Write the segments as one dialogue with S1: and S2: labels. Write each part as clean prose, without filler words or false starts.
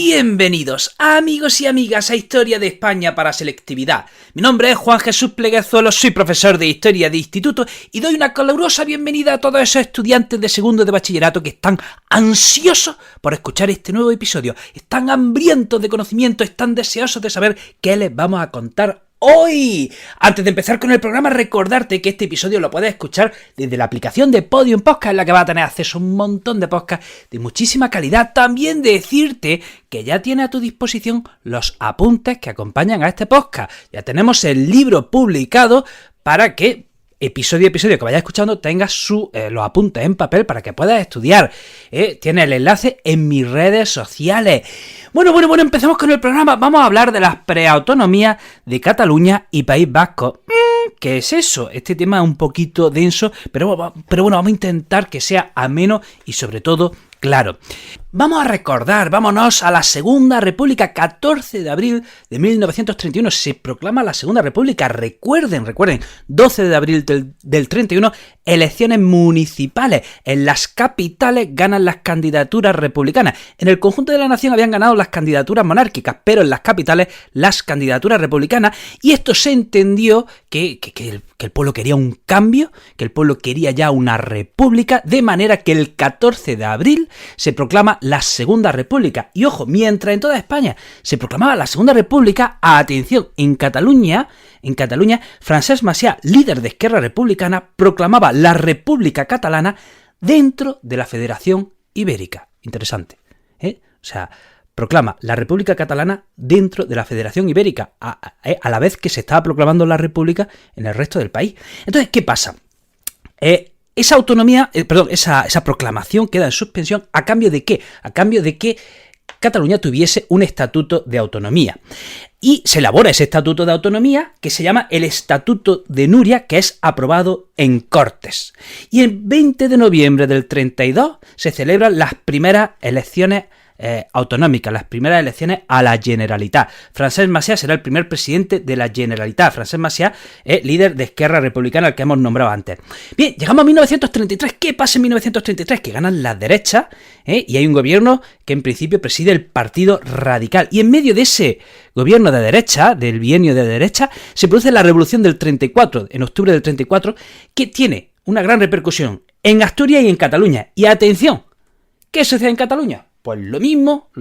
S1: Bienvenidos, amigos y amigas, a Historia de España para Selectividad. Mi nombre es Juan Jesús Pleguezuelo, soy profesor de Historia de Instituto y doy una calurosa bienvenida a todos esos estudiantes de segundo de bachillerato que están ansiosos por escuchar este nuevo episodio. Están hambrientos de conocimiento, están deseosos de saber qué les vamos a contar hoy. Antes de empezar con el programa, recordarte que este episodio lo puedes escuchar desde la aplicación de Podium Podcast, en la que vas a tener acceso a un montón de podcasts de muchísima calidad. También decirte que ya tienes a tu disposición los apuntes que acompañan a este podcast. Ya tenemos el libro publicado para que episodio a episodio que vayas escuchando tengas los apuntes en papel para que puedas estudiar. Tiene el enlace en mis redes sociales. Bueno, empezamos con el programa. Vamos a hablar de las preautonomías de Cataluña y País Vasco. ¿Qué es eso? Este tema es un poquito denso, pero bueno, vamos a intentar que sea ameno y sobre todo claro. Vamos a recordar, vámonos a la Segunda República, 14 de abril de 1931, se proclama la Segunda República. Recuerden, 12 de abril del 31, elecciones municipales. En las capitales ganan las candidaturas republicanas. En el conjunto de la nación habían ganado las candidaturas monárquicas, pero en las capitales las candidaturas republicanas, y esto se entendió que el pueblo quería un cambio, que el pueblo quería ya una república, de manera que el 14 de abril se proclama la Segunda República. Y ojo, mientras en toda España se proclamaba la Segunda República, atención, en Cataluña, Francesc Macià, líder de Esquerra Republicana, proclamaba la República Catalana dentro de la Federación Ibérica. Interesante, ¿eh? O sea, proclama la República Catalana dentro de la Federación Ibérica, a la vez que se estaba proclamando la República en el resto del país. Entonces, ¿qué pasa? Esa autonomía, esa proclamación queda en suspensión. ¿A cambio de qué? A cambio de que Cataluña tuviese un estatuto de autonomía. Y se elabora ese estatuto de autonomía que se llama el Estatuto de Núria, que es aprobado en Cortes. Y el 20 de noviembre del 32 se celebran las primeras elecciones autonómicas, las primeras elecciones a la Generalitat. Francesc Macià será el primer presidente de la Generalitat. Francesc Macià es líder de Esquerra Republicana, al que hemos nombrado antes. Bien, llegamos a 1933. ¿Qué pasa en 1933? Que ganan las derechas, y hay un gobierno que en principio preside el Partido Radical. Y en medio de ese gobierno de derecha, del bienio de derecha, se produce la Revolución del 34, en octubre del 34, que tiene una gran repercusión en Asturias y en Cataluña. Y atención, ¿qué sucede en Cataluña? Pues lo mismo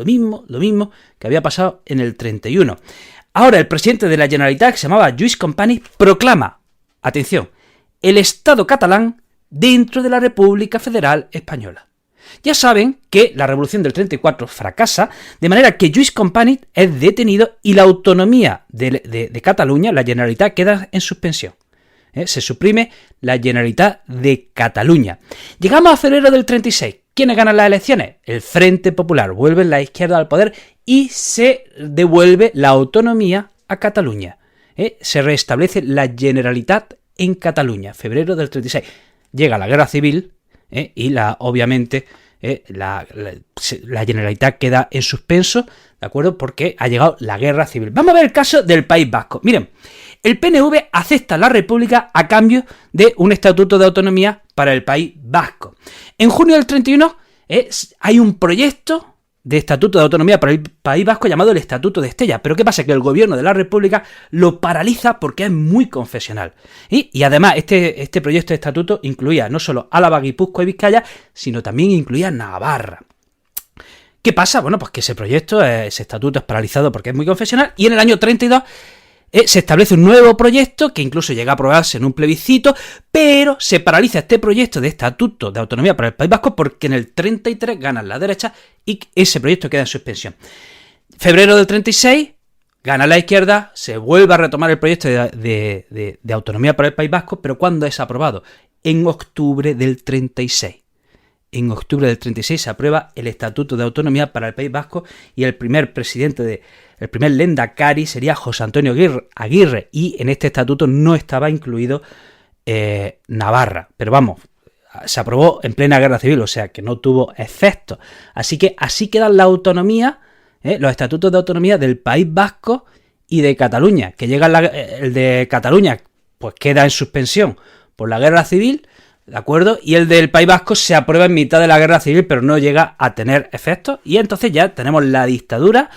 S1: que había pasado en el 31. Ahora el presidente de la Generalitat, que se llamaba Lluís Companys, proclama, atención, el Estado catalán dentro de la República Federal Española. Ya saben que la Revolución del 34 fracasa, de manera que Lluís Companys es detenido y la autonomía de Cataluña, la Generalitat, queda en suspensión. Se suprime la Generalitat de Cataluña. Llegamos a febrero del 36. ¿Quiénes ganan las elecciones? El Frente Popular. Vuelve la izquierda al poder y se devuelve la autonomía a Cataluña. Se restablece la Generalitat en Cataluña. Febrero del 36. Llega la Guerra Civil y obviamente la Generalitat queda en suspenso, ¿de acuerdo? Porque ha llegado la Guerra Civil. Vamos a ver el caso del País Vasco. Miren, el PNV acepta la República a cambio de un estatuto de autonomía para el País Vasco. En junio del 31 hay un proyecto de estatuto de autonomía para el País Vasco llamado el Estatuto de Estella. Pero ¿qué pasa? Que el gobierno de la República lo paraliza porque es muy confesional. Y además este proyecto de estatuto incluía no solo Álava, Guipúzcoa y Vizcaya, sino también incluía Navarra. ¿Qué pasa? Bueno, pues que ese estatuto es paralizado porque es muy confesional, y en el año 32 se establece un nuevo proyecto que incluso llega a aprobarse en un plebiscito, pero se paraliza este proyecto de estatuto de autonomía para el País Vasco porque en el 33 ganan la derecha y ese proyecto queda en suspensión. Febrero del 36 gana la izquierda, se vuelve a retomar el proyecto de autonomía para el País Vasco, pero ¿cuándo es aprobado? En octubre del 36. En octubre del 36 se aprueba el Estatuto de Autonomía para el País Vasco y el primer Lehendakari sería José Antonio Aguirre, y en este estatuto no estaba incluido Navarra, pero vamos, se aprobó en plena Guerra Civil, o sea que no tuvo efecto. Así que así quedan la autonomía, los estatutos de autonomía del País Vasco y de Cataluña, que llega el de Cataluña, pues queda en suspensión por la Guerra Civil. ¿de acuerdo? Y el del País Vasco se aprueba en mitad de la guerra civil, pero no llega a tener efectos. Y entonces ya tenemos la dictadura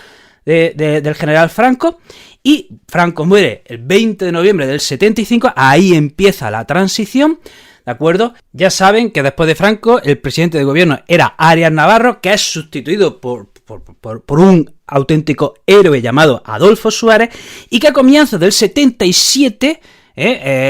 S1: del general Franco. Y Franco muere el 20 de noviembre del 75. Ahí empieza la transición, ¿de acuerdo? Ya saben que después de Franco, el presidente de gobierno era Arias Navarro, que es sustituido por un auténtico héroe llamado Adolfo Suárez, y que a comienzos del 77...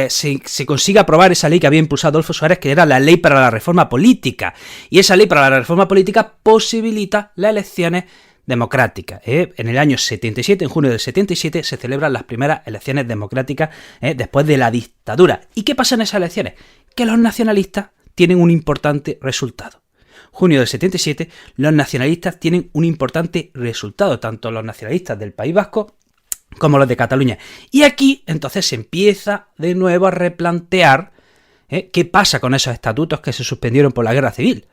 S1: se consigue aprobar esa ley que había impulsado Adolfo Suárez, que era la Ley para la Reforma Política, y esa Ley para la Reforma Política posibilita las elecciones democráticas. En el año 77, en junio del 77, se celebran las primeras elecciones democráticas después de la dictadura. ¿Y qué pasa en esas elecciones? Que los nacionalistas tienen un importante resultado. Junio del 77, los nacionalistas tienen un importante resultado, tanto los nacionalistas del País Vasco como los de Cataluña. Y aquí entonces se empieza de nuevo a replantear qué pasa con esos estatutos que se suspendieron por la guerra civil.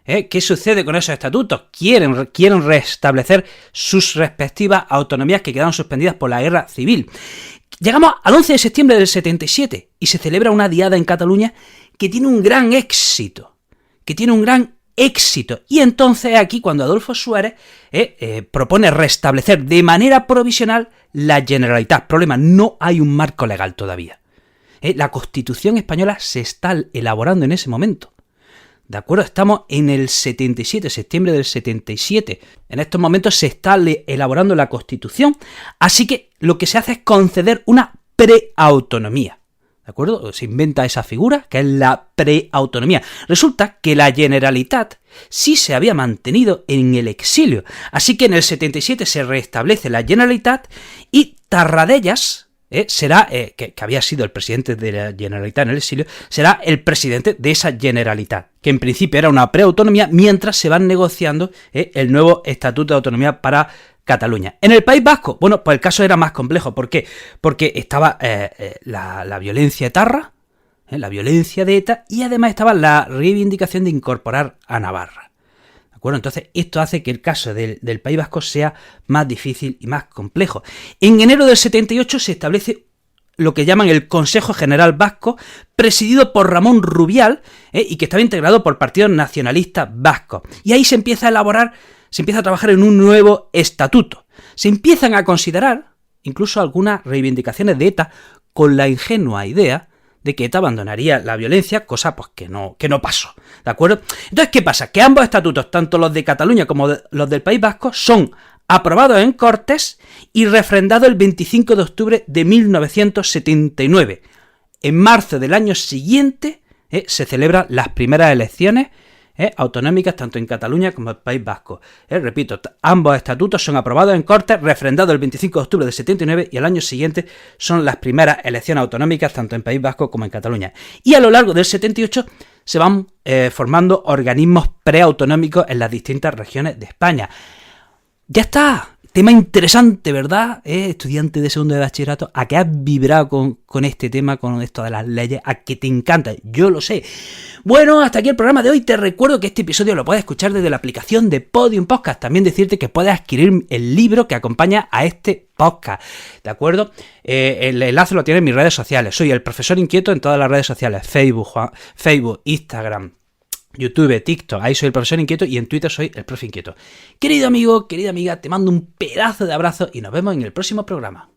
S1: ¿Qué sucede con esos estatutos? Quieren restablecer sus respectivas autonomías que quedaron suspendidas por la guerra civil. Llegamos al 11 de septiembre del 77 y se celebra una diada en Cataluña que tiene un gran éxito. Y entonces aquí cuando Adolfo Suárez propone restablecer de manera provisional la Generalitat. Problema, no hay un marco legal todavía. La Constitución española se está elaborando en ese momento. ¿De acuerdo? Estamos en el 77, septiembre del 77. En estos momentos se está elaborando la Constitución, así que lo que se hace es conceder una preautonomía. ¿De acuerdo? Se inventa esa figura, que es la preautonomía. Resulta que la Generalitat sí se había mantenido en el exilio. Así que en el 77 se restablece la Generalitat y Tarradellas será, que había sido el presidente de la Generalitat en el exilio, será el presidente de esa Generalitat, que en principio era una preautonomía, mientras se van negociando el nuevo Estatuto de Autonomía para Cataluña. En el País Vasco, bueno, pues el caso era más complejo. ¿Por qué? Porque estaba la violencia etarra, la violencia de ETA, y además estaba la reivindicación de incorporar a Navarra. ¿De acuerdo? Entonces, esto hace que el caso del País Vasco sea más difícil y más complejo. En enero del 78 se establece lo que llaman el Consejo General Vasco, presidido por Ramón Rubial, y que estaba integrado por partidos nacionalistas vascos. Y ahí se empieza a trabajar en un nuevo estatuto. Se empiezan a considerar incluso algunas reivindicaciones de ETA con la ingenua idea de que ETA abandonaría la violencia, cosa pues que no pasó, ¿de acuerdo? Entonces, ¿qué pasa? Que ambos estatutos, tanto los de Cataluña como los del País Vasco, son aprobados en Cortes y refrendados el 25 de octubre de 1979. En marzo del año siguiente se celebran las primeras elecciones autonómicas tanto en Cataluña como en el País Vasco. Repito, ambos estatutos son aprobados en Cortes, refrendados el 25 de octubre del 79, y al año siguiente son las primeras elecciones autonómicas tanto en País Vasco como en Cataluña. Y a lo largo del 78 se van formando organismos preautonómicos en las distintas regiones de España. Ya está. Tema interesante, ¿verdad? Estudiante de segundo de bachillerato, a que has vibrado con este tema, con esto de las leyes, a que te encanta, yo lo sé. Bueno, hasta aquí el programa de hoy. Te recuerdo que este episodio lo puedes escuchar desde la aplicación de Podium Podcast. También decirte que puedes adquirir el libro que acompaña a este podcast, ¿de acuerdo? El enlace lo tienes en mis redes sociales. Soy el profesor inquieto en todas las redes sociales, Facebook, Instagram, YouTube, TikTok, ahí soy el profesor inquieto, y en Twitter soy el profe inquieto. Querido amigo, querida amiga, te mando un pedazo de abrazo y nos vemos en el próximo programa.